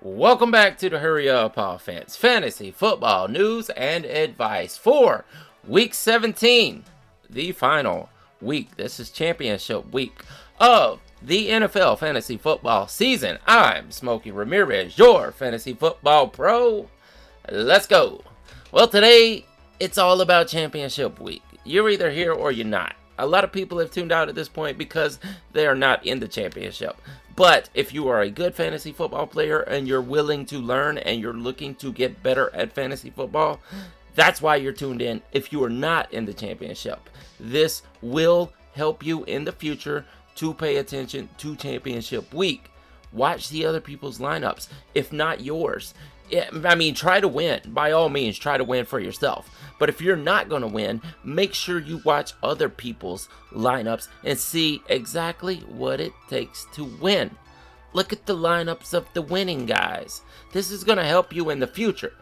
Welcome back to the Hurry Up Offense Fantasy Football News and Advice for Week 17, the final week. This is championship week of the NFL Fantasy Football season. I'm Smokey Rameriz, your Fantasy Football Pro. Let's go. Well, today, it's all about championship week. You're either here or you're not. A lot of people have tuned out at this point because they are not in the championship. But if you are a good fantasy football player and you're willing to learn and you're looking to get better at fantasy football, that's why you're tuned in. If you are not in the championship, this will help you in the future to pay attention to championship week. Watch the other people's lineups, if not yours. Try to win. By all means, try to win for yourself. But if you're not going to win, make sure you watch other people's lineups and see exactly what it takes to win. Look at the lineups of the winning guys. This is going to help you in the future.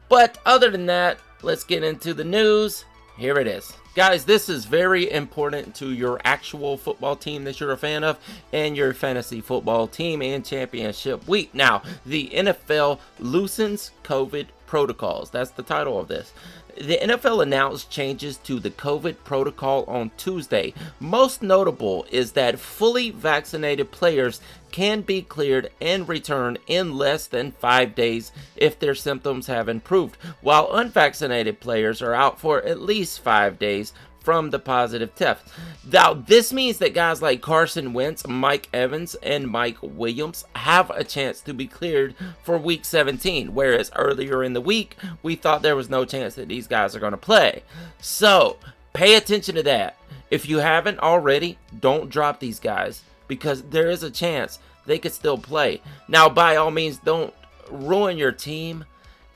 But other than that, let's get into the news. Here it is. Guys, this is very important to your actual football team that you're a fan of and your fantasy football team in championship week. Now, the NFL loosens COVID protocols. That's the title of this. The NFL announced changes to the COVID protocol on Tuesday. Most notable is that fully vaccinated players can be cleared and return in less than 5 days if their symptoms have improved, while unvaccinated players are out for at least 5 days from the positive test. Now, this means that guys like Carson Wentz, Mike Evans, and Mike Williams have a chance to be cleared for Week 17, whereas earlier in the week, we thought there was no chance that these guys are going to play. So, pay attention to that. If you haven't already, don't drop these guys, because there is a chance they could still play. Now, by all means, don't ruin your team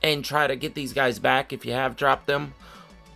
and try to get these guys back if you have dropped them.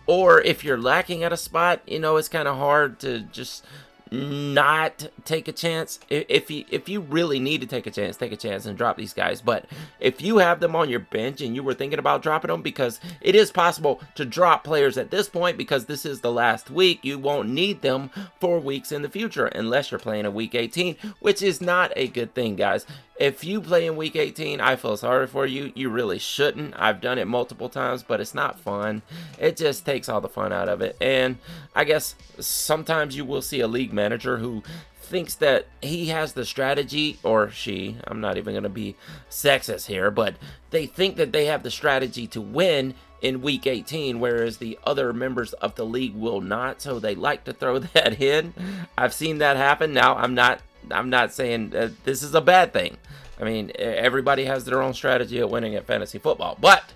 Or if you're lacking at a spot, it's kind of hard to just not take a chance. If you really need to take a chance and drop these guys. But if you have them on your bench and you were thinking about dropping them, because it is possible to drop players at this point because this is the last week, you won't need them for weeks in the future unless you're playing in Week 18, which is not a good thing, guys. If you play in Week 18, I feel sorry for you. You really shouldn't. I've done it multiple times, but it's not fun. It just takes all the fun out of it. And I guess sometimes you will see a league manager who thinks that he has the strategy, or she, I'm not even going to be sexist here, but they think that they have the strategy to win in Week 18, whereas the other members of the league will not, so they like to throw that in. I've seen that happen. Now, I'm not saying that this is a bad thing. Everybody has their own strategy of winning at fantasy football, but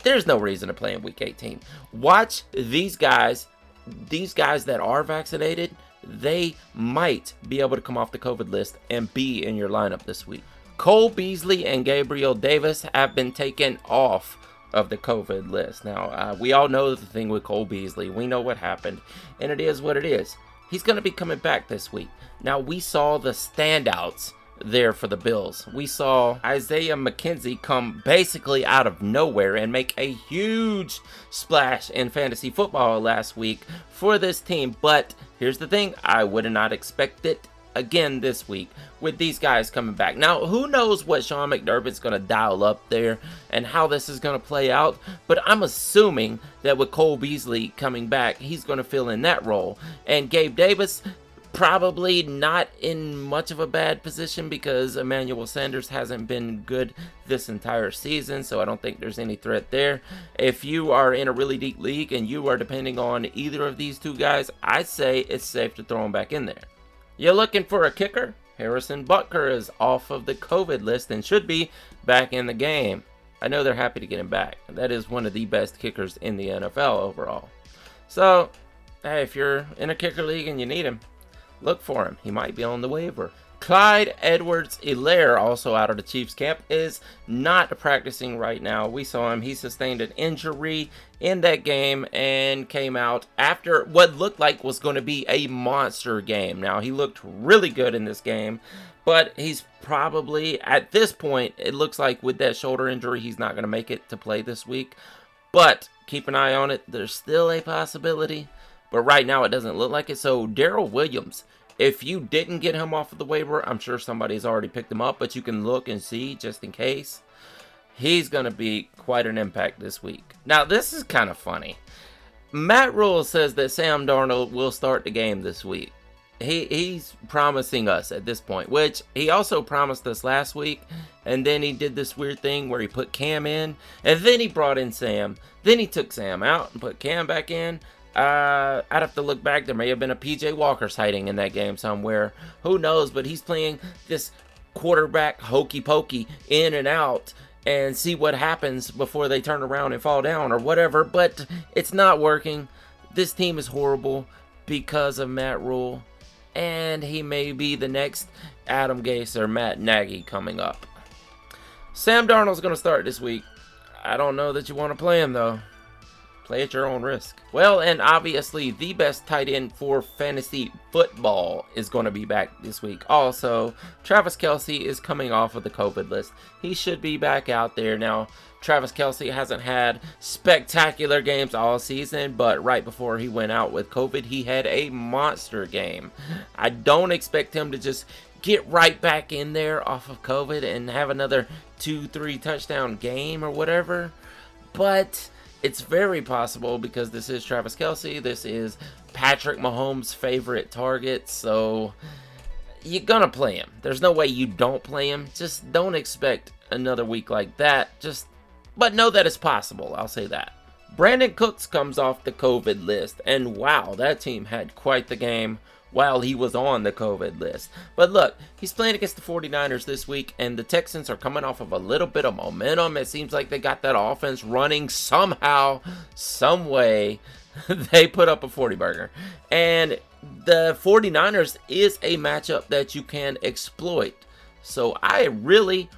there's no reason to play in Week 18. Watch these guys that are vaccinated. They might be able to come off the COVID list and be in your lineup this week. Cole Beasley and Gabriel Davis have been taken off of the COVID list. Now, we all know the thing with Cole Beasley. We know what happened, and it is what it is. He's going to be coming back this week. Now, we saw the standouts there for the Bills. We saw Isaiah McKenzie come basically out of nowhere and make a huge splash in fantasy football last week for this team. But here's the thing, I would not expect it again this week with these guys coming back. Now, who knows what Sean McDermott's going to dial up there and how this is going to play out, but I'm assuming that with Cole Beasley coming back, he's going to fill in that role. And Gabe Davis, probably not in much of a bad position because Emmanuel Sanders hasn't been good this entire season, so I don't think there's any threat there. If you are in a really deep league and you are depending on either of these two guys, I'd say it's safe to throw them back in there. You're looking for a kicker? Harrison Butker is off of the COVID list and should be back in the game. I know they're happy to get him back. That is one of the best kickers in the NFL overall. So, hey, if you're in a kicker league and you need him, look for him. He might be on the waiver. Clyde Edwards-Elaire, also out of the Chiefs camp, is not practicing right now. We saw him. He sustained an injury in that game and came out after what looked like was going to be a monster game. Now, he looked really good in this game, but he's probably, at this point, it looks like with that shoulder injury, he's not going to make it to play this week. But keep an eye on it. There's still a possibility, but right now it doesn't look like it. So Daryl Williams If you didn't get him off of the waiver, I'm sure somebody's already picked him up, but you can look and see just in case. He's going to be quite an impact this week. Now, this is kind of funny. Matt Rule says that Sam Darnold will start the game this week. He's promising us at this point, which he also promised us last week, and then he did this weird thing where he put Cam in, and then he brought in Sam. Then he took Sam out and put Cam back in. I'd have to look back. There may have been a PJ Walker sighting in that game somewhere. Who knows? But he's playing this quarterback hokey pokey in and out and see what happens before they turn around and fall down or whatever. But it's not working. This team is horrible because of Matt Rule. And he may be the next Adam Gase or Matt Nagy coming up. Sam Darnold's going to start this week. I don't know that you want to play him, though. Play at your own risk. Well, and obviously, the best tight end for fantasy football is going to be back this week. Also, Travis Kelce is coming off of the COVID list. He should be back out there. Now, Travis Kelce hasn't had spectacular games all season, but right before he went out with COVID, he had a monster game. I don't expect him to just get right back in there off of COVID and have another 2-3 touchdown game or whatever, but it's very possible because this is Travis Kelce. This is Patrick Mahomes' favorite target, so you're going to play him. There's no way you don't play him. Just don't expect another week like that. But know that it's possible. I'll say that. Brandin Cooks comes off the COVID list, and wow, that team had quite the game while he was on the COVID list. But look, he's playing against the 49ers this week, and the Texans are coming off of a little bit of momentum. It seems like they got that offense running somehow, some way. They put up a 40-burger. And the 49ers is a matchup that you can exploit. So I really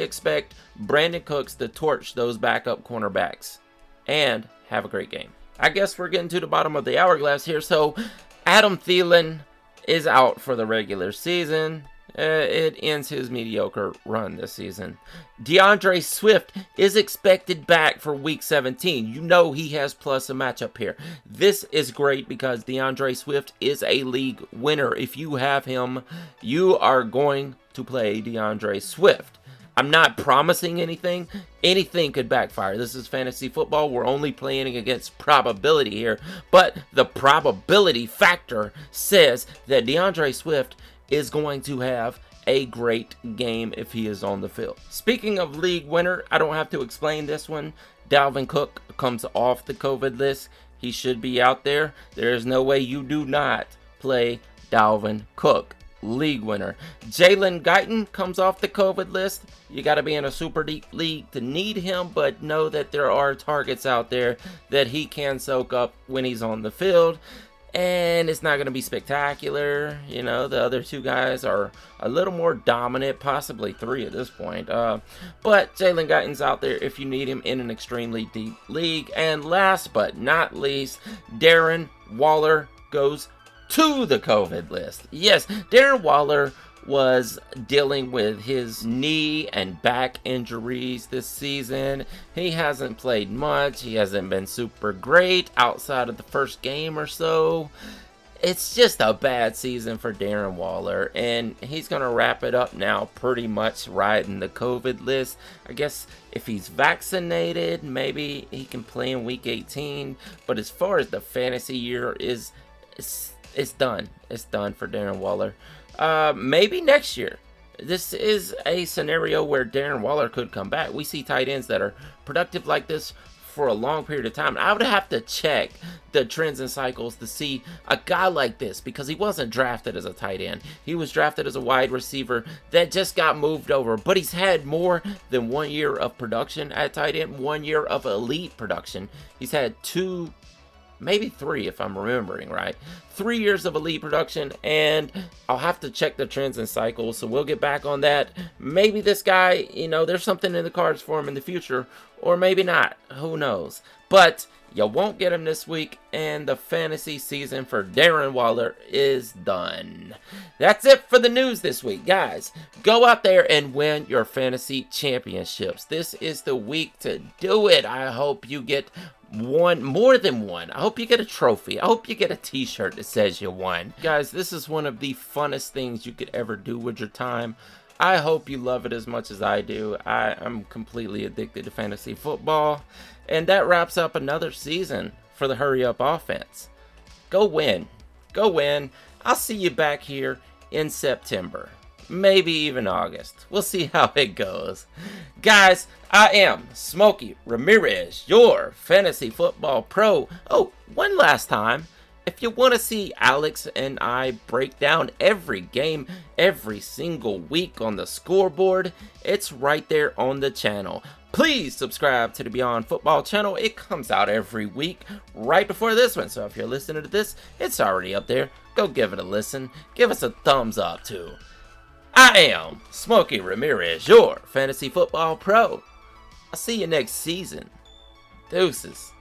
expect Brandin Cooks to torch those backup cornerbacks and have a great game. I guess we're getting to the bottom of the hourglass here, so Adam Thielen is out for the regular season. It ends his mediocre run this season. Deandre Swift is expected back for Week 17. You know he has plus a matchup here. This is great because Deandre Swift is a league winner. If you have him, you are going to play Deandre Swift. I'm not promising anything. Anything could backfire. This is fantasy football. We're only playing against probability here. But the probability factor says that Deandre Swift is going to have a great game if he is on the field. Speaking of league winner, I don't have to explain this one. Dalvin Cook comes off the COVID list. He should be out there. There is no way you do not play Dalvin Cook. League winner. Jalen Guyton comes off the COVID list. You got to be in a super deep league to need him, but know that there are targets out there that he can soak up when he's on the field. And it's not going to be spectacular. You know, the other two guys are a little more dominant, possibly three at this point. But Jalen Guyton's out there if you need him in an extremely deep league. And last but not least, Darren Waller goes to the COVID list. Yes, Darren Waller was dealing with his knee and back injuries this season. He hasn't played much. He hasn't been super great outside of the first game or so. It's just a bad season for Darren Waller, and he's going to wrap it up now pretty much riding the COVID list. I guess if he's vaccinated, maybe he can play in Week 18. But as far as the fantasy year it's done. It's done for Darren Waller. Maybe next year. This is a scenario where Darren Waller could come back. We see tight ends that are productive like this for a long period of time. I would have to check the trends and cycles to see a guy like this because he wasn't drafted as a tight end. He was drafted as a wide receiver that just got moved over. But he's had more than 1 year of production at tight end, 1 year of elite production. He's had two, maybe three if I'm remembering right. 3 years of elite production, and I'll have to check the trends and cycles, so we'll get back on that. Maybe this guy, there's something in the cards for him in the future, or maybe not. Who knows? But you won't get him this week, and the fantasy season for Darren Waller is done. That's it for the news this week, guys. Go out there and win your fantasy championships. This is the week to do it. I hope you get one, more than one. I hope you get a trophy. I hope you get a t-shirt that says you won. Guys, this is one of the funnest things you could ever do with your time. I hope you love it as much as I do. I'm completely addicted to fantasy football. And that wraps up another season for the Hurry Up Offense. Go win. Go win. I'll see you back here in September. Maybe even August. We'll see how it goes. Guys, I am Smokey Rameriz, your fantasy football pro. Oh, one last time. If you want to see Alex and I break down every game, every single week on the scoreboard, it's right there on the channel. Please subscribe to the Beyond Football channel. It comes out every week right before this one. So if you're listening to this, it's already up there. Go give it a listen. Give us a thumbs up too. I am Smokey Rameriz, your fantasy football pro. I'll see you next season. Deuces.